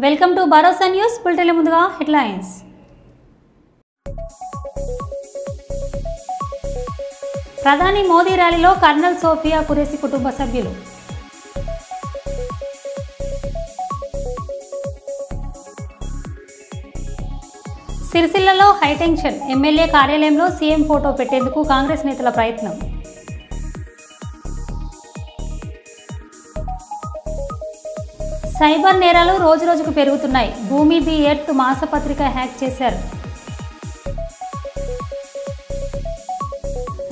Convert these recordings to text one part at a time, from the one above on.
Welcome to Bharosa news. బులెటిన్ల ముందుగా headlines. ప్రధాని మోదీ ర్యాలీలో కర్నల్ సోఫియా కురేషి కుటుంబ సభ్యులు. సిరిసిల్లలో హైటెన్షన్. ఎమ్మెల్యే కార్యాలయంలో సీఎం ఫోటో పెట్టేందుకు కాంగ్రెస్ నేతల ప్రయత్నం. సైబర్ నేరాలు రోజురోజుకు పెరుగుతున్నాయి. భూమి ది ఎర్త్ మాసపత్రిక హ్యాక్ చేశారు.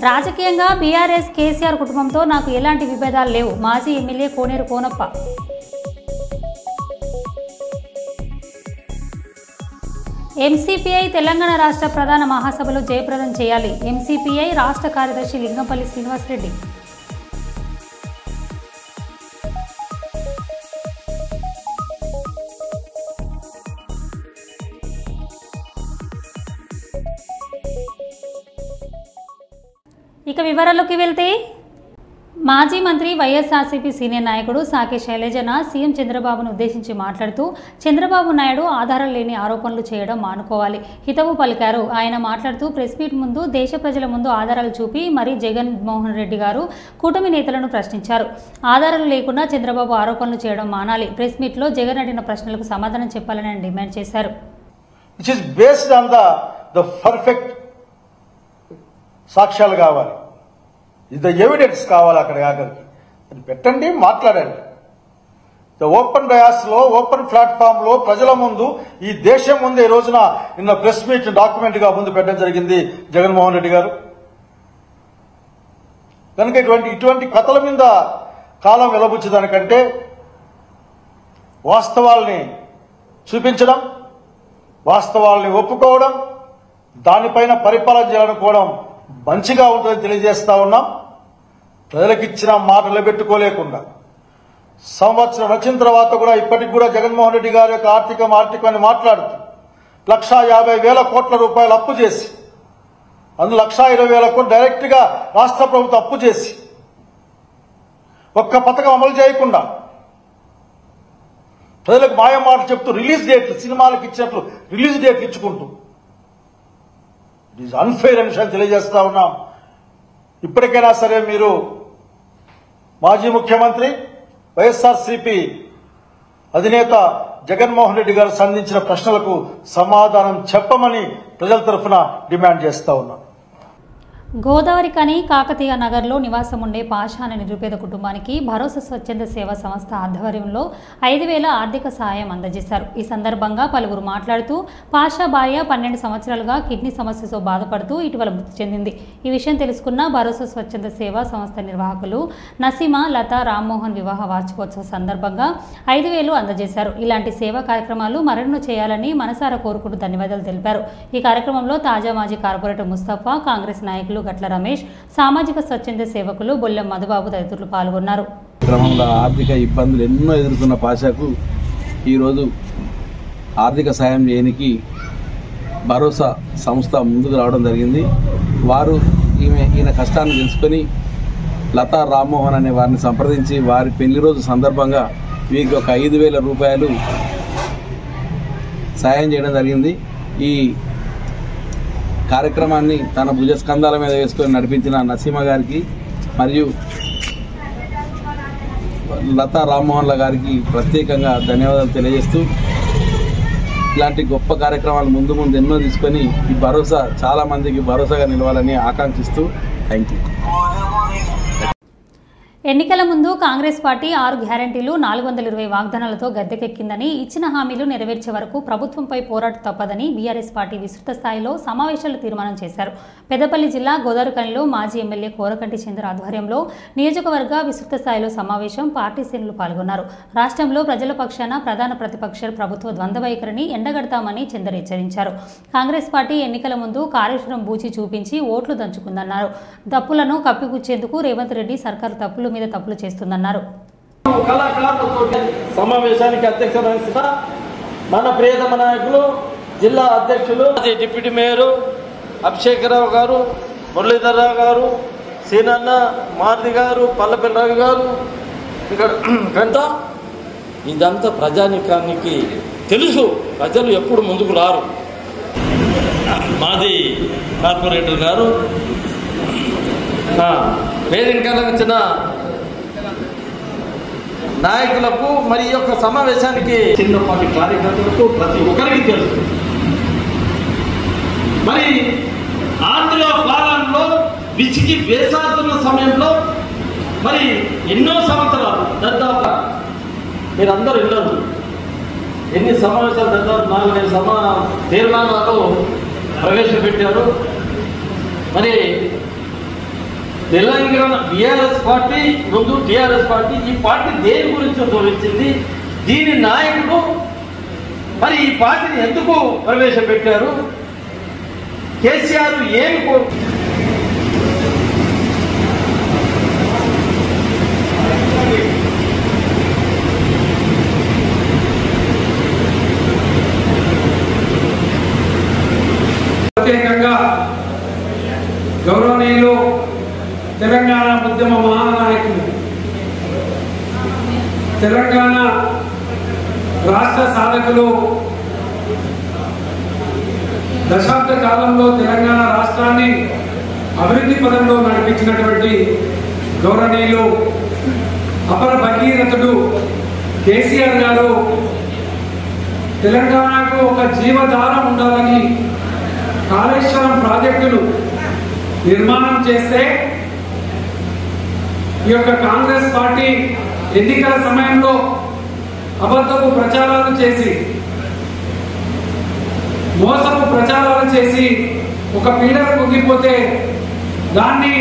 రాజకీయంగా బీఆర్ఎస్ కేసీఆర్ కుటుంబంతో నాకు ఎలాంటి విభేదాలు లేవు. మాజీ ఎమ్మెల్యే కోనేరు కోనప్ప. ఎంసీపీఐ తెలంగాణ రాష్ట్ర ప్రధాన మహాసభలో జయప్రదం చేయాలి. ఎంసీపీఐ రాష్ట్ర కార్యదర్శి లింగంపల్లి శ్రీనివాసరెడ్డి. ఇక వివరాల్లోకి వెళ్తే, మాజీ మంత్రి వైఎస్ఆర్సీపీ సీనియర్ నాయకుడు సాకే శైలజన సీఎం చంద్రబాబును ఉద్దేశించి మాట్లాడుతూ, చంద్రబాబు నాయుడు ఆధారం లేని ఆరోపణలు చేయడం మానుకోవాలి హితవు పలికారు. ఆయన మాట్లాడుతూ, ప్రెస్ మీట్ ముందు దేశ ప్రజల ముందు ఆధారాలు చూపి మరీ జగన్మోహన్ రెడ్డి గారు కూటమి నేతలను ప్రశ్నించారు. ఆధారాలు లేకుండా చంద్రబాబు ఆరోపణలు చేయడం మానాలి. ప్రెస్ మీట్లో జగన్ అడిగిన ప్రశ్నలకు సమాధానం చెప్పాలని ఆయన డిమాండ్ చేశారు. సాక్ష్యాలు కావాలి, ఇది ఎవిడెన్స్ కావాలి. అక్కడ ఆఖరికి అది పెట్టండి, మాట్లాడండి. ఓపెన్ డయాస్లో, ఓపెన్ ప్లాట్ఫామ్ లో ప్రజల ముందు, ఈ దేశం ముందు ఈ రోజున నిన్న ప్రెస్ మీట్ డాక్యుమెంట్ గా ముందు పెట్టడం జరిగింది జగన్మోహన్ రెడ్డి గారు. కనుక ఇటువంటి కథల మీద కాలం వెలబుచ్చేదానికంటే వాస్తవాల్ని చూపించడం, వాస్తవాల్ని ఒప్పుకోవడం, దానిపైన పరిపాలన చేయాలనుకోవడం మంచిగా ఉంటుందని తెలియజేస్తా ఉన్నాం. ప్రజలకిచ్చిన మాట నిలబెట్టుకోలేకుండా సంవత్సరం వచ్చిన తర్వాత కూడా ఇప్పటికి కూడా జగన్మోహన్ రెడ్డి గారి యొక్క ఆర్థికం మాట్లాడుతూ 1,50,000 కోట్ల రూపాయలు అప్పు చేసి, అందులో 1,20,000 కోట్లు డైరెక్ట్ గా రాష్ట్ర ప్రభుత్వం అప్పు చేసి, ఒక్క పథకం అమలు చేయకుండా ప్రజలకు మాయ మాట చెప్తూ రిలీజ్ డేట్లు, సినిమాలకు ఇచ్చినట్లు రిలీజ్ డేట్లు ఇచ్చుకుంటూ ఇట్ ఈజ్ అన్ఫెయిర్ అనే విషయాన్ని తెలియజేస్తా ఉన్నాం. ఇప్పటికైనా సరే మీరు మాజీ ముఖ్యమంత్రి వైఎస్ఆర్సీపీ అధినేత జగన్మోహన్ రెడ్డి గారు సంధించిన ప్రశ్నలకు సమాధానం చెప్పమని ప్రజల తరఫున డిమాండ్ చేస్తా ఉన్నాం. గోదావరి కని కాకతీయ నగర్లో నివాసం ఉండే పాషా అనే నిరుపేద కుటుంబానికి భరోసా స్వచ్ఛంద సేవా సంస్థ ఆధ్వర్యంలో 5,000 ఆర్థిక సహాయం అందజేశారు. ఈ సందర్భంగా పలువురు మాట్లాడుతూ, పాషా భార్య 12 సంవత్సరాలుగా కిడ్నీ సమస్యతో బాధపడుతూ ఇటీవల మృతి చెందింది. ఈ విషయం తెలుసుకున్న భరోసా స్వచ్ఛంద సేవా సంస్థ నిర్వాహకులు నసీమా, లత, రామ్మోహన్ వివాహ వార్షికోత్సవ సందర్భంగా 5,000 అందజేశారు. ఇలాంటి సేవా కార్యక్రమాలు మరెన్నో చేయాలని మనసారా కోరుకుంటూ ధన్యవాదాలు తెలిపారు. ఈ కార్యక్రమంలో తాజా మాజీ కార్పొరేటర్ ముస్తఫా, కాంగ్రెస్ నాయకులు గట్ల రమేష్, సామాజిక స్వచ్ఛంద సేవకులు బొల్లెం మధుబాబు తదితరులు పాల్గొన్నారు. క్రమంలో ఆర్థిక ఇబ్బందులు ఎన్నో ఎదుర్కొన్న పాషాకు ఈరోజు ఆర్థిక సాయం చేయడానికి భరోసా సంస్థ ముందుకు రావడం జరిగింది. వారు ఈయన కష్టాన్ని తెలుసుకొని లతా, రామ్మోహన్ అనే వారిని సంప్రదించి వారి పెళ్లి రోజు సందర్భంగా వీరికి ఒక 5,000 రూపాయలు సాయం చేయడం జరిగింది. ఈ కార్యక్రమాన్ని తన భుజస్కంధాల మీద వేసుకొని నడిపించిన నసీమ గారికి మరియు లతా, రామ్మోహన్ల గారికి ప్రత్యేకంగా ధన్యవాదాలు తెలియజేస్తూ, ఇలాంటి గొప్ప కార్యక్రమాలు ముందు ఎన్నో తీసుకొని ఈ భరోసా చాలా మందికి భరోసాగా నిలవాలని ఆకాంక్షిస్తూ థ్యాంక్ యూ. ఎన్నికల ముందు కాంగ్రెస్ పార్టీ 6 గ్యారంటీలు 420 వాగ్దానాలతో గద్దెకెక్కిందని, ఇచ్చిన హామీలు నెరవేర్చే వరకు ప్రభుత్వంపై పోరాటం తప్పదని బీఆర్ఎస్ పార్టీ విస్తృత స్థాయిలో సమావేశాలు తీర్మానం చేశారు. పెద్దపల్లి జిల్లా గోదావరిఖనిలో మాజీ ఎమ్మెల్యే కోరకంటి చంద్ర ఆధ్వర్యంలో నియోజకవర్గ విస్తృత స్థాయిలో సమావేశం, పార్టీ శ్రేణులు పాల్గొన్నారు. రాష్ట్రంలో ప్రజల పక్షాన ప్రధాన ప్రతిపక్ష ప్రభుత్వ ద్వంద్వ వైఖరిని ఎండగడతామని చంద్ర హెచ్చరించారు. కాంగ్రెస్ పార్టీ ఎన్నికల ముందు కాళేశ్వరం బూచి చూపించి ఓట్లు దంచుకుందన్నారు. తప్పులను కప్పిపుచ్చేందుకు రేవంత్ రెడ్డి సర్కారు తప్పులు మీద తప్పులు చేస్తుందన్నారు. సమావేశానికి అధ్యక్షత వహిస్తున్న మన ప్రియతమ నాయకులు జిల్లా అధ్యక్షులు డిప్యూటీ మేయర్ అభిషేకరావు గారు, మురళీధరరావు గారు, సీనన్న, మారుతి గారు, పల్లెపల్లి రవి గారు, ఇక్కడ ఇదంతా ప్రజానికానికి తెలుసు, ప్రజలు ఎప్పుడు ముందుకు రారు. మాజీ కార్పొరేటర్ గారు వేదిక ఇచ్చిన నాయకులకు మరి ఈ యొక్క సమావేశానికి చిన్నపాటి కార్యకర్తలకు ప్రతి ఒక్కరికి తెలుసు. మరి ఆంధ్ర పాలనలో విసిగి వేసాడుతున్న సమయంలో మరి ఎన్నో సంవత్సరాలు దాదాపు మీరందరూ వెళ్ళరు, ఎన్ని సమావేశాలు దాదాపు 4-5 తీర్మానాలు ప్రవేశపెట్టారు. మరి తెలంగాణ బీఆర్ఎస్ పార్టీ ముందు టీఆర్ఎస్ పార్టీ, ఈ పార్టీ దేని గురించి తోలించింది, దీని నాయకుడు మరి ఈ పార్టీని ఎందుకు ప్రవేశపెట్టారు, కేసీఆర్ ఏమి ప్రత్యేకంగా గౌరవనీయులు తెలంగాణ ఉద్యమ మహానాయకులు, తెలంగాణ రాష్ట్ర సాధకులు, దశాబ్ద కాలంలో తెలంగాణ రాష్ట్రాన్ని అభివృద్ధి పదంలో నడిపించినటువంటి గౌరవనీయులు అపర భగీరథుడు కేసీఆర్ గారు తెలంగాణకు ఒక జీవధార ఉండాలని కాళేశ్వరం ప్రాజెక్టును నిర్మాణం చేస్తే ఈ యొక్క కాంగ్రెస్ పార్టీ ఎన్నికల సమయంలో అబద్ధపు ప్రచారాలు చేసి, మోసపు ప్రచారాలు చేసి ఒక పీడర్ పొంగిపోతే దాన్ని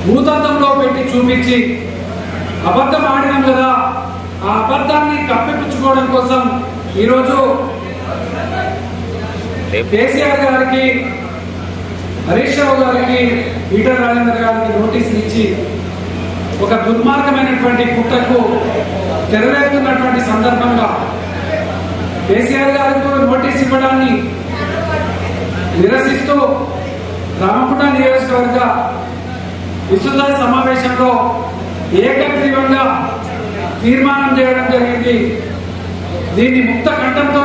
భూతత్వంలో పెట్టి చూపించి అబద్ధం ఆడినాం కదా, ఆ అబద్ధాన్ని కప్పిపుచ్చుకోవడం కోసం ఈరోజు కేసీఆర్ గారికి, హరీష్ రావు గారికి, ఈటల రాజేందర్ గారికి నోటీసులు ఇచ్చి ఒక దుర్మార్గమైనటువంటి కుట్రకు తెరవేస్తున్నటువంటి సందర్భంగా కేసీఆర్ గారికి నోటీస్ ఇవ్వడాన్ని నిరసిస్తూ రామగుండ నియోజకవర్గ విస్తృత సమావేశంలో ఏకగ్రీవంగా తీర్మానం చేయడం జరిగింది. దీన్ని ముక్త కంఠంతో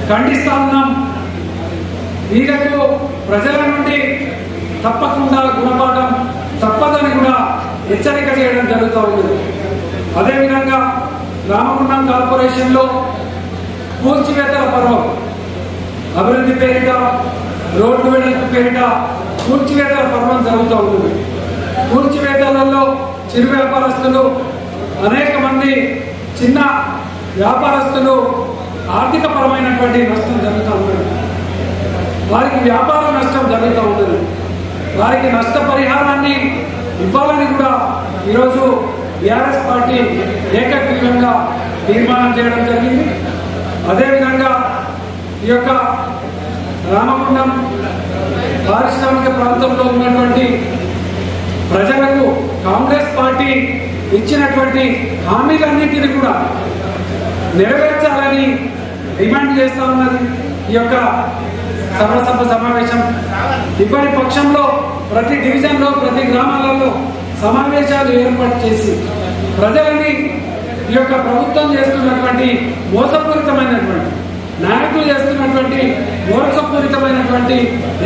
ఖండిస్తా ఉన్నాం. వీళ్లకు ప్రజల నుండి తప్పకుండా గుణపాఠం తప్పదని కూడా హెచ్చరిక చేయడం జరుగుతూ ఉంది. అదేవిధంగా రామగుండం కార్పొరేషన్లో కూల్చివేతల పర్వం, అభివృద్ధి పేరిట, రోడ్డు వెడల్పు పేరిట కూల్చివేతల పర్వం జరుగుతూ ఉంటుంది. కూల్చివేతలలో చిరు వ్యాపారస్తులు, అనేక మంది చిన్న వ్యాపారస్తులు ఆర్థిక పరమైనటువంటి నష్టం జరుగుతూ ఉంటుంది. వారికి వ్యాపార నష్టం జరుగుతూ ఉంటుంది. వారికి నష్టపరిహారాన్ని ఇవ్వాలని కూడా ఈరోజు బీఆర్ఎస్ పార్టీ ఏకగ్రీవంగా తీర్మానం చేయడం జరిగింది. అదేవిధంగా ఈ యొక్క రామగుండం పారిశ్రామిక ప్రాంతంలో ఉన్నటువంటి ప్రజలకు కాంగ్రెస్ పార్టీ ఇచ్చినటువంటి హామీలన్నింటినీ కూడా నెరవేర్చాలని డిమాండ్ చేస్తా ఉన్నది ఈ యొక్క సర్వసభ సమావేశం. ఇప్పటి పక్షంలో ప్రతి డివిజన్లో, ప్రతి గ్రామాలలో సమావేశాలు ఏర్పాటు చేసి ప్రజలని ఈ యొక్క ప్రభుత్వం చేస్తున్నటువంటి మోసపూరితమైనటువంటి, నాయకులు చేస్తున్నటువంటి మోసపూరితమైనటువంటి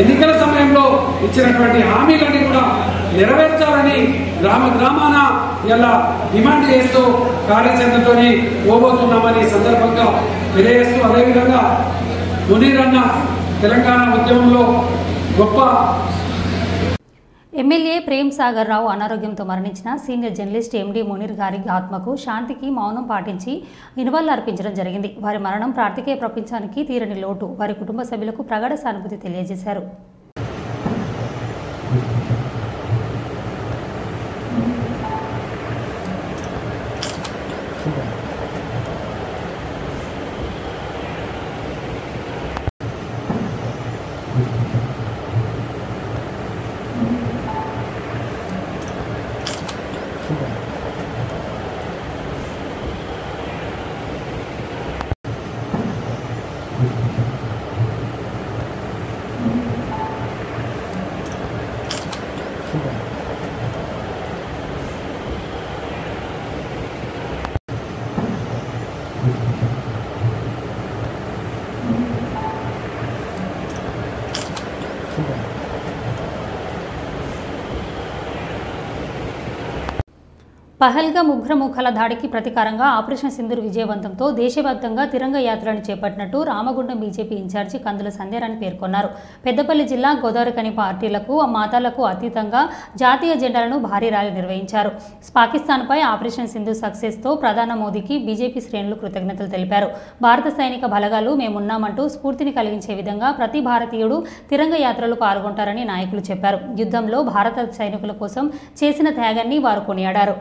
ఎన్నికల సమయంలో ఇచ్చినటువంటి హామీలని కూడా నెరవేర్చాలని గ్రామ గ్రామాన ఇలా డిమాండ్ చేస్తూ కార్యాచరణతో పోబోతున్నామని సందర్భంగా తెలియజేస్తూ, అదేవిధంగా మునీరన్న తెలంగాణ ఉద్యమంలో గొప్ప ఎమ్మెల్యే ప్రేమ్ సాగర్ రావు అనారోగ్యంతో మరణించిన సీనియర్ జర్నలిస్ట్ ఎండి మునీర్ గారి ఆత్మకు శాంతికి మౌనం పాటించి నివాళులర్పించడం జరిగింది. వారి మరణం ప్రార్థికేయ ప్రపంచానికి తీరని లోటు. వారి కుటుంబ సభ్యులకు ప్రగాఢ సానుభూతి తెలియజేశారు. పహల్గామ్ ఉగ్రముఖాల దాడికి ప్రతీకారంగా ఆపరేషన్ సింధూర్ విజయవంతంతో దేశవ్యాప్తంగా తిరంగ యాత్రను చేపట్టినట్టు రామగుండం బీజేపీ ఇన్ఛార్జి కందుల సంధ్యారాణి పేర్కొన్నారు. పెద్దపల్లి జిల్లా గోదావరికని పార్టీలకు మతాలకు అతీతంగా జాతీయ జెండాలను భారీ ర్యాలీ నిర్వహించారు. పాకిస్తాన్పై ఆపరేషన్ సింధూర్ సక్సెస్తో ప్రధాని మోదీకి బీజేపీ శ్రేణులు కృతజ్ఞతలు తెలిపారు. భారత సైనిక బలగాలు మేమున్నామంటూ స్ఫూర్తిని కలిగించే విధంగా ప్రతి భారతీయుడు తిరంగ యాత్రలో పాల్గొంటారని నాయకులు చెప్పారు. యుద్ధంలో భారత సైనికుల కోసం చేసిన త్యాగాన్ని వారు కొనియాడారు.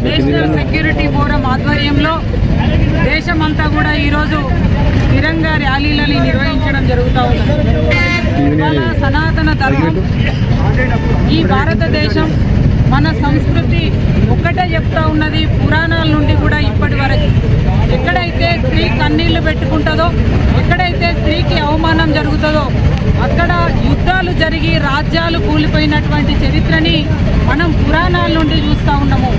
నేషనల్ సెక్యూరిటీ ఫోరం ఆధ్వర్యంలో దేశమంతా కూడా ఈరోజు తిరంగా ర్యాలీలని నిర్వహించడం జరుగుతూ ఉంది. సనాతన ధర్మం, ఈ భారతదేశం, మన సంస్కృతి ఒక్కటే చెప్తా ఉన్నది. పురాణాల నుండి కూడా ఇప్పటి వరకు ఎక్కడైతే స్త్రీ కన్నీళ్లు పెట్టుకుంటుందో, ఎక్కడైతే స్త్రీకి అవమానం జరుగుతుందో అక్కడ యుద్ధాలు జరిగి రాజ్యాలు కూలిపోయినటువంటి చరిత్రని మనం పురాణాల నుండి చూస్తూ ఉన్నాము.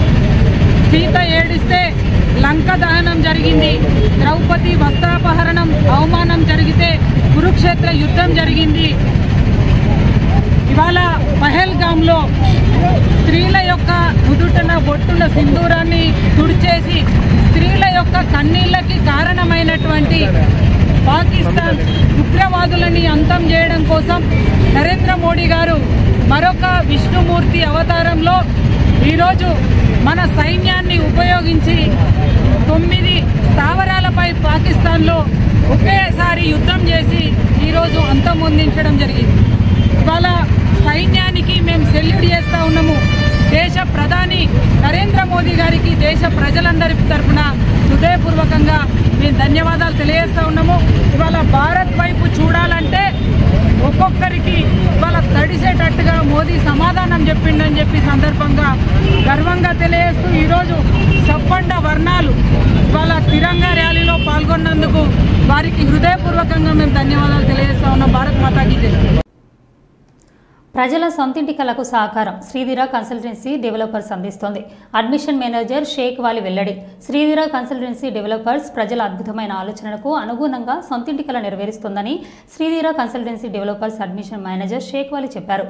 సీత ఏడిస్తే లంక దహనం జరిగింది, ద్రౌపది వస్త్రాపహరణం అవమానం జరిగితే కురుక్షేత్ర యుద్ధం జరిగింది. ఇవాళ పహల్గామ్లో స్త్రీల యొక్క నుదుటన బొట్టుల సింధూరాన్ని తుడిచేసి స్త్రీల యొక్క కన్నీళ్లకి కారణమైనటువంటి పాకిస్తాన్ ఉగ్రవాదులని అంతం చేయడం కోసం నరేంద్ర మోడీ గారు మరొక విష్ణుమూర్తి అవతారంలో ఈరోజు మన సైన్యాన్ని ఉపయోగించి 9 స్థావరాలపై పాకిస్తాన్లో ఒకేసారి యుద్ధం చేసి ఈరోజు అంతమొందించడం జరిగింది. ఇవాళ సైన్యానికి మేము సెల్యూట్ చేస్తూ ఉన్నాము. దేశ ప్రధాని నరేంద్ర మోదీ గారికి దేశ ప్రజలందరి తరఫున హృదయపూర్వకంగా మేము ధన్యవాదాలు తెలియజేస్తూ ఉన్నాము. ఇవాళ భారత్ వైపు చూడాలంటే ఒక్కొక్కరికి ఇవాళ తడిసేటట్టుగా మోదీ సమాధానం చెప్పిండని చెప్పి సందర్భంగా గర్వంగా తెలియజేస్తూ ఈరోజు సబ్బండ వర్ణాలు ఇవాళ తిరంగా ర్యాలీలో పాల్గొన్నందుకు వారికి హృదయపూర్వకంగా మేము ధన్యవాదాలు తెలియజేస్తా ఉన్నాం. భారత్ మాతాకి జై. ప్రజల సొంతింటి కళకు సహకారం శ్రీధీర కన్సల్టెన్సీ డెవలపర్స్ అందిస్తోంది. అడ్మిషన్ మేనేజర్ షేక్ వాలి వెల్లడి. శ్రీధీర కన్సల్టెన్సీ డెవలపర్స్ ప్రజల అద్భుతమైన ఆలోచనలకు అనుగుణంగా సొంతింటి కళ నెరవేరుస్తోందని Sridhira consultancy developers admission manager Shaik Vali చెప్పారు.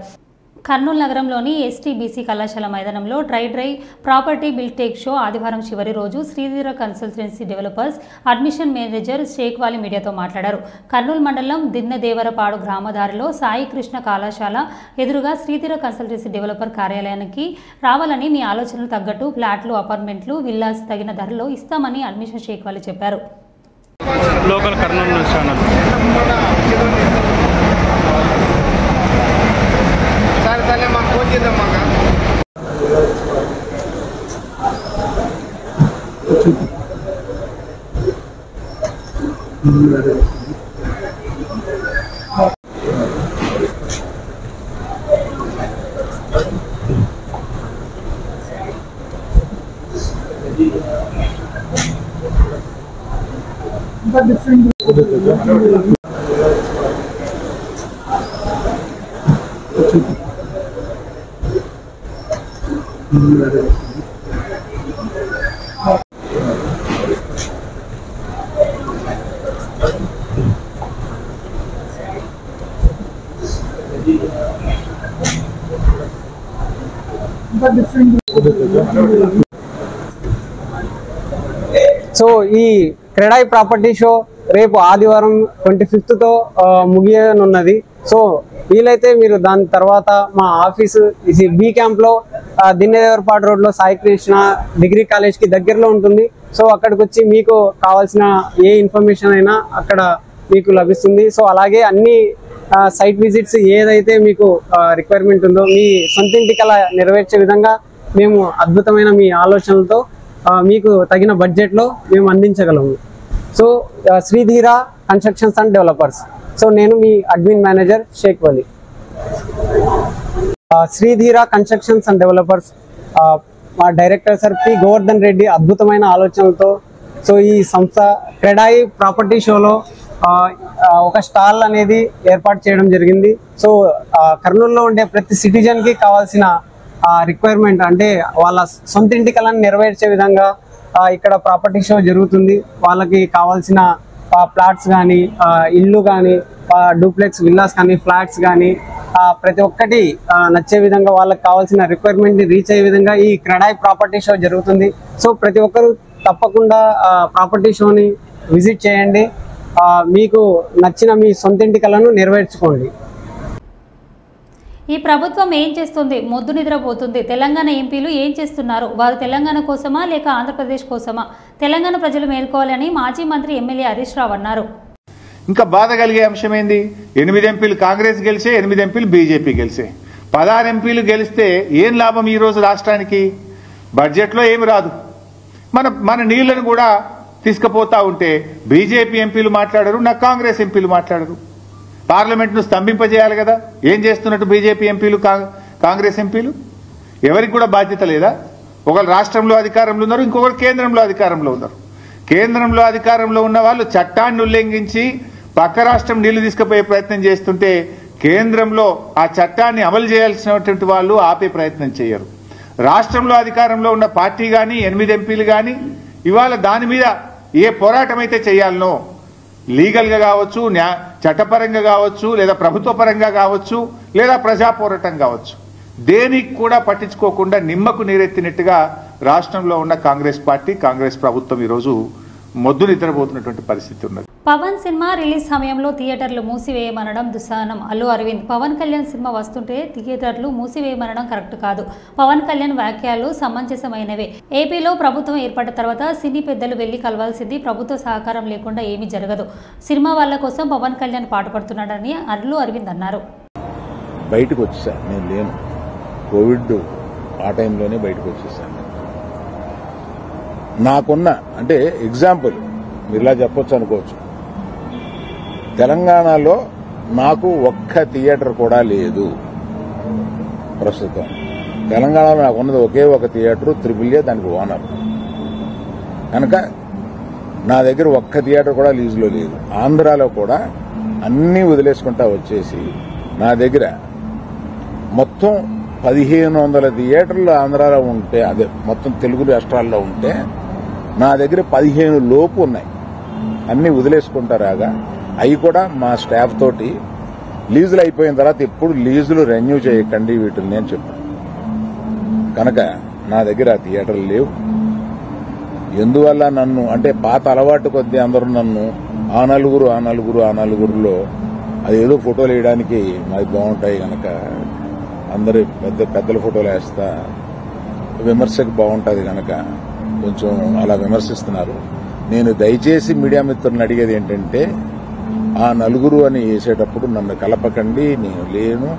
కర్నూలు నగరంలోని ఎస్టీబీసీ కళాశాల మైదానంలో డ్రై ప్రాపర్టీ బిల్ టేక్ షో ఆదివారం చివరి రోజు Sridhira consultancy developers admission manager Shaik Vali మీడియాతో మాట్లాడారు. కర్నూలు మండలం దిన్నదేవరపాడు గ్రామదారిలో సాయి కృష్ణ కళాశాల ఎదురుగా శ్రీధీర కన్సల్టెన్సీ డెవలపర్ కార్యాలయానికి రావాలని, మీ ఆలోచనలు తగ్గట్టు ఫ్లాట్లు, అపార్ట్మెంట్లు, విల్లాస్ తగిన ధరలో ఇస్తామని అడ్మిషన్ షేక్ వాలి చెప్పారు. Local Kurnool news channel so ఈ క్రెడాయి ప్రాపర్టీ షో రేపు ఆదివారం 25తో ముగియనున్నది. సో వీలైతే మీరు దాని తర్వాత మా ఆఫీసు బి క్యాంప్లో దిన్నదేవరపాడు రోడ్లో సాయి కృష్ణ డిగ్రీ కాలేజ్కి దగ్గరలో ఉంటుంది. సో అక్కడికి వచ్చి మీకు కావాల్సిన ఏ ఇన్ఫర్మేషన్ అయినా అక్కడ మీకు లభిస్తుంది. సో అలాగే అన్ని సైట్ విజిట్స్ ఏదైతే మీకు రిక్వైర్మెంట్ ఉందో మీ సొంత ఇంటికి అలా నెరవేర్చే విధంగా మేము అద్భుతమైన మీ ఆలోచనలతో మీకు తగిన బడ్జెట్లో మేము అందించగలము. So Sridhira constructions and developers. So నేను మీ admin manager Shaik Vali. Sridhira constructions and developers మా director sir P Govardhan Reddy అద్భుతమైన ఆలోచనలతో సో ఈ సంస్థ క్రెడాయి ప్రాపర్టీ షోలో ఒక స్టాల్ అనేది ఏర్పాటు చేయడం జరిగింది. సో కర్నూలులో ఉండే ప్రతి సిటిజన్కి కావాల్సిన రిక్వైర్మెంట్ అంటే వాళ్ళ సొంత ఇంటి కళను నెరవేర్చే విధంగా ఇక్కడ ప్రాపర్టీ షో జరుగుతుంది. వాళ్ళకి కావాల్సిన ప్లాట్స్ కానీ ఇల్లు కానీ డూప్లెక్స్ విల్లాస్ కానీ ఫ్లాట్స్ కానీ ప్రతి ఒక్కటి నచ్చే విధంగా వాళ్ళకి కావాల్సిన రిక్వైర్మెంట్ని రీచ్ అయ్యే విధంగా ఈ క్రెడాయి ప్రాపర్టీ షో జరుగుతుంది. సో ప్రతి ఒక్కరు తప్పకుండా ప్రాపర్టీ షోని విజిట్ చేయండి. మీకు నచ్చిన మీ సొంత ఇంటి కళను నెరవేర్చుకోండి. ఈ ప్రభుత్వం ఏం చేస్తుంది? మొద్దు నిద్రపోతుంది. తెలంగాణ ఎంపీలు ఏం చేస్తున్నారు? వారు తెలంగాణ కోసమా లేక ఆంధ్రప్రదేశ్ కోసమా? తెలంగాణ ప్రజలు మేల్కోవాలని మాజీ మంత్రి ఎమ్మెల్యే హరీష్ రావు అన్నారు. ఇంకా బాధ కలిగే అంశం ఏంది? 8 ఎంపీలు కాంగ్రెస్ గెలిచే, 8 ఎంపీలు బీజేపీ గెలిచే. 16 ఎంపీలు గెలిస్తే ఏం లాభం ఈరోజు రాష్ట్రానికి? బడ్జెట్లో ఏమి రాదు. మన నీళ్లను కూడా తీసుకుపోతా ఉంటే బీజేపీ ఎంపీలు మాట్లాడరు, నా కాంగ్రెస్ ఎంపీలు మాట్లాడరు. పార్లమెంట్ను స్తంభింపజేయాలి కదా. ఏం చేస్తున్నట్టు బీజేపీ ఎంపీలు, కాంగ్రెస్ ఎంపీలు? ఎవరికి కూడా బాధ్యత లేదా? ఒకరు రాష్ట్రంలో అధికారంలో ఉన్నారు, ఇంకొకరు కేంద్రంలో అధికారంలో ఉన్నారు. కేంద్రంలో అధికారంలో ఉన్న వాళ్ళు చట్టాన్ని ఉల్లంఘించి పక్క రాష్ట్రం నీళ్లు తీసుకుపోయే ప్రయత్నం చేస్తుంటే కేంద్రంలో ఆ చట్టాన్ని అమలు చేయాల్సినటువంటి వాళ్ళు ఆపే ప్రయత్నం చేయరు. రాష్ట్రంలో అధికారంలో ఉన్న పార్టీ కానీ 8 ఎంపీలు కానీ ఇవాళ దాని మీద ఏ పోరాటం అయితే చేయాలనో లీగల్గా కావచ్చు, చట్టపరంగా కావచ్చు, లేదా ప్రభుత్వ పరంగా కావచ్చు, లేదా ప్రజా పోరాటం కావచ్చు, దేనికి కూడా పట్టించుకోకుండా నిమ్మకు నీరెత్తినట్టుగా రాష్ట్రంలో ఉన్న కాంగ్రెస్ పార్టీ, కాంగ్రెస్ ప్రభుత్వం ఈరోజు మొద్దు నిద్రపోతున్నటువంటి పరిస్థితి ఉన్నది. పవన్ సినిమా రిలీజ్ సమయంలో థియేటర్లు మూసివేయమనడం దుస్సాహనం. అల్లు అరవింద్. పవన్ కళ్యాణ్ సినిమా వస్తుంటే థియేటర్లు మూసివేయమనడం కరెక్ట్ కాదు. పవన్ కళ్యాణ్ వ్యాఖ్యలు సమంజసమైనవే. ఏపీలో ప్రభుత్వం ఏర్పడ్డ తర్వాత సినీ పెద్దలు వెళ్లి కలవాల్సింది. ప్రభుత్వ సహకారం లేకుండా ఏమీ జరగదు. సినిమా వాళ్ళ కోసం పవన్ కళ్యాణ్ పాటుపడుతున్నాడని అల్లు అరవింద్ అన్నారు. బయటకు వచ్చేసా, నేను లేను, కోవిడ్ ఆ టైంలోనే బయటకు వచ్చేసాను. నాకున్న అంటే ఎగ్జాంపుల్ మీరు ఇలా చెప్పొచ్చు అనుకోవచ్చు, తెలంగాణలో నాకు ఒక్క థియేటర్ కూడా లేదు ప్రస్తుతం. తెలంగాణలో నాకు ఉన్నది ఒకే ఒక థియేటర్, త్రిపుల్ఏ, దానికి ఓనర్. కనుక నా దగ్గర ఒక్క థియేటర్ కూడా లీజులో లేదు. ఆంధ్రాలో కూడా అన్నీ వదిలేసుకుంటా వచ్చేసి నా దగ్గర మొత్తం 1500 థియేటర్లు ఆంధ్రాలో ఉంటే, అదే మొత్తం తెలుగు రాష్ట్రాల్లో ఉంటే నా దగ్గర 15 లోపు ఉన్నాయి. అన్నీ వదిలేసుకుంటారాగా అవి కూడా మా స్టాఫ్ తోటి లీజులు అయిపోయిన తర్వాత ఎప్పుడు లీజులు రెన్యూ చేయకండి వీటిని అని చెప్పాను. కనుక నా దగ్గర ఆ థియేటర్లు లేవు. ఎందువల్ల నన్ను అంటే పాత అలవాటు కొద్దీ అందరూ నన్ను ఆ నలుగురులో అదేదో ఫోటోలు వేయడానికి మాది బాగుంటాయి కనుక అందరు పెద్దల ఫోటోలు వేస్తా, విమర్శకు బాగుంటుంది కనుక కొంచెం అలా విమర్శిస్తున్నారు. నేను దయచేసి మీడియా మిత్రులను అడిగేది ఏంటంటే, ఆ నలుగురు అని వేసేటప్పుడు నన్ను కలపకండి. నేను లేను,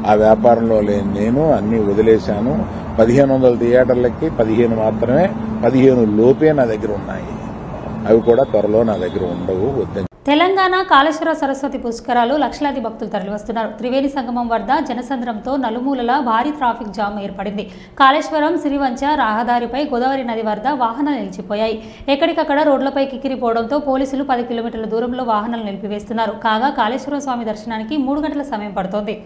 ఆ వ్యాపారంలో లేను, నేను అన్ని వదిలేశాను. 1500 థియేటర్లకి 15 మాత్రమే, 15 లోపే నా దగ్గర ఉన్నాయి. అవి కూడా త్వరలో నా దగ్గర ఉండవు. వద్దని తెలంగాణ కాళేశ్వర సరస్వతి పుష్కరాలు లక్షలాది భక్తులు తరలివస్తున్నారు. త్రివేణి సంగమం వద్ద జనసంద్రంతో నలుమూలలా భారీ ట్రాఫిక్ జామ్ ఏర్పడింది. కాళేశ్వరం సిరివంచ రహదారిపై గోదావరి నది వద్ద వాహనాలు నిలిచిపోయాయి. ఎక్కడికక్కడ రోడ్లపై కిక్కిరిపోవడంతో పోలీసులు 10 కిలోమీటర్ల దూరంలో వాహనాలు నిలిపివేస్తున్నారు. కాగా కాళేశ్వరం స్వామి దర్శనానికి 3 గంటల సమయం పడుతోంది.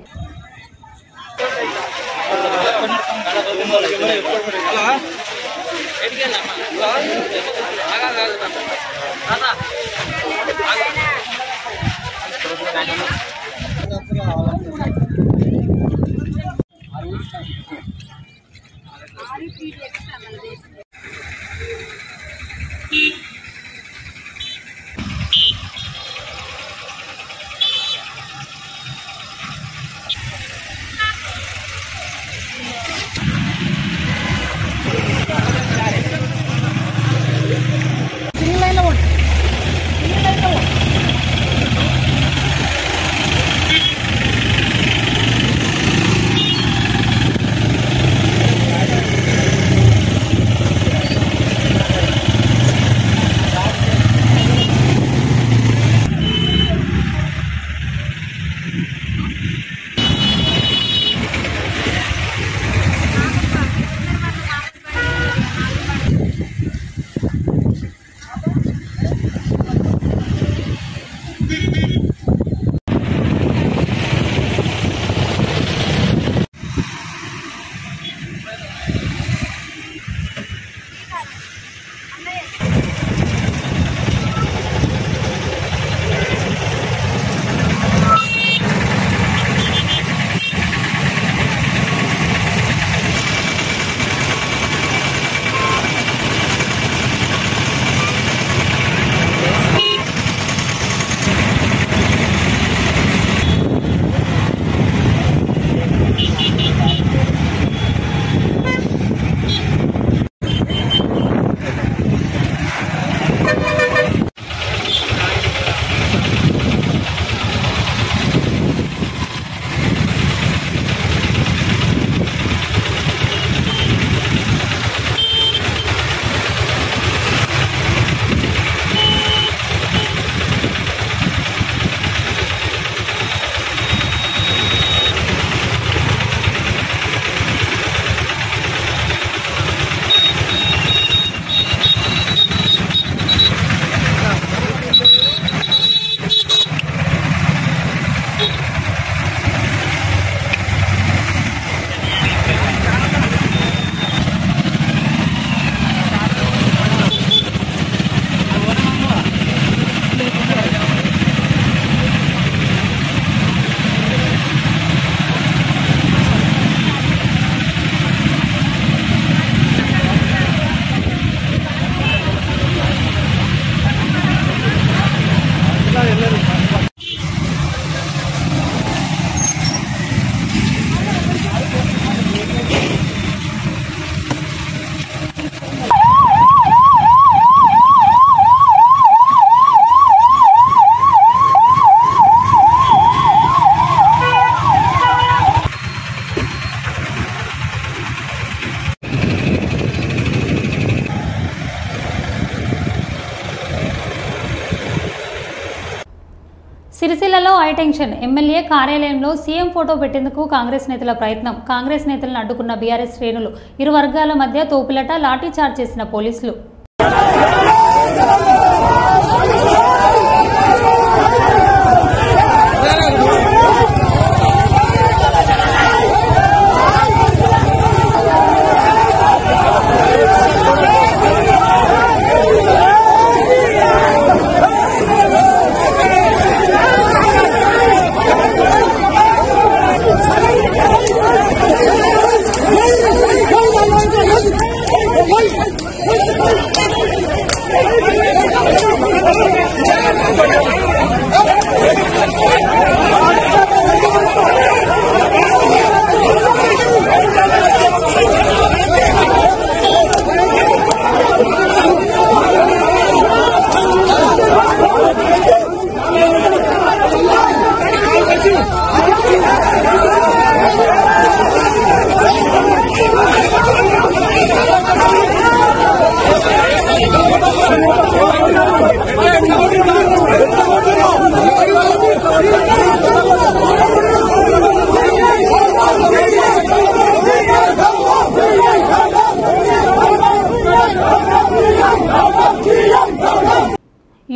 సిరిసిల్లలో హైటెన్షన్ ఎమ్మెల్యే కార్యాలయంలో సీఎం ఫోటో పెట్టేందుకు కాంగ్రెస్ నేతల ప్రయత్నం. కాంగ్రెస్ నేతలను అడ్డుకున్న బీఆర్ఎస్ శ్రేణులు. ఇరు వర్గాల మధ్య తోపులట, లాఠీచార్జ్ చేసిన పోలీసులు.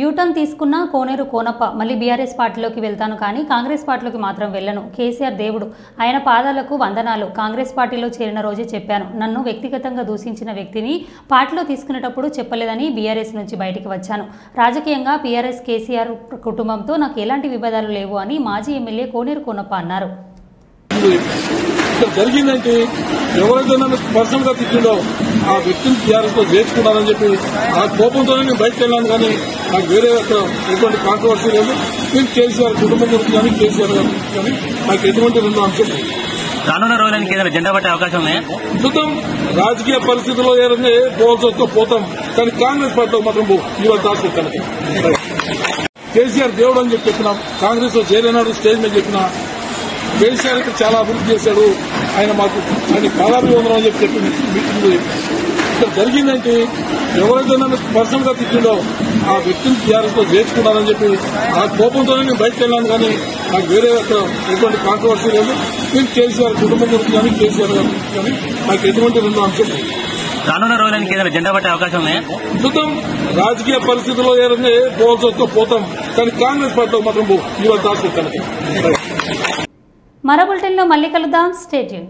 యూటర్న్ తీసుకున్న కోనేరు కోనప్ప మళ్ళీ బీఆర్ఎస్ పార్టీలోకి వెళ్తాను కానీ కాంగ్రెస్ పార్టీలోకి మాత్రం వెళ్ళను. కేసీఆర్ దేవుడు, ఆయన పాదాలకు వందనాలు. కాంగ్రెస్ పార్టీలో చేరిన రోజే చెప్పాను. నన్ను వ్యక్తిగతంగా దూషించిన వ్యక్తిని పార్టీలో తీసుకునేటప్పుడు చెప్పలేదని బీఆర్ఎస్ నుంచి బయటికి వచ్చాను. రాజకీయంగా బీఆర్ఎస్ కేసీఆర్ కుటుంబంతో నాకు ఎలాంటి విభేదాలు లేవు అని మాజీ ఎమ్మెల్యే కోనేరు కోనప్ప అన్నారు. జరిగిందంటే ఎవరైతే నన్ను పర్సనల్ గా తిట్టిండో ఆ వ్యక్తిని టీఆర్ఎస్ లో చేర్చుకున్నారని చెప్పి ఆ కోపంతోనే నేను బయటకు వెళ్ళాను. కానీ నాకు వేరే ఎటువంటి కాంట్రవర్సీ లేదు. నేను కేసీఆర్ కుటుంబం గురించి కానీ కేసీఆర్ గారి గురించి కానీ నాకు ఎటువంటి రెండో అంశం రానున్న రోజులకి ఏదైనా జెండా పట్టే అవకాశం ఉన్నాయా? చూద్దాం. రాజకీయ పరిస్థితుల్లో ఏదైనా పోవాల్సి వస్తే పోతాం, కానీ కాంగ్రెస్ పార్టీలో మాత్రం ఇవాళ దాచుకుంటాను. కేసీఆర్ దేవుడు అని చెప్పి చెప్పినాం. కాంగ్రెస్ లో చేరినాడు, స్టేజ్ మీద చెప్పిన కేసీఆర్ అయితే చాలా అభివృద్ధి చేశాడు. ఆయన మాకు ఆయన పాదాభివందనం అని చెప్పి మీటింగ్ లో ఇక్కడ జరిగిందంటే ఎవరైతే నన్ను పర్సనల్ గా తిట్టిండో ఆ వ్యక్తిని టీఆర్ఎస్ లో చేర్చుకున్నారని చెప్పి ఆ కోపంతోనే నేను బయటకు వెళ్ళాను. కానీ నాకు వేరే ఎటువంటి కాంట్రవర్సీ లేదు. నేను కేసీఆర్ కుటుంబం గురించి కానీ కేసీఆర్ గారి గురించి కానీ నాకు ఎటువంటి రెండో అంశం రానున్న రోజులకి ఏదైనా జెండా పట్టే అవకాశం ఉన్నాయా? చూద్దాం, రాజకీయ పరిస్థితుల్లో ఏదైనా పోవాల్సి వస్తే పోతాం, కానీ కాంగ్రెస్ పార్టీలో మాత్రం ఇవాళ దాచుకుంటాను. మరో బులెటిన్లో మళ్ళీ కలుద్దాం. Stay tune.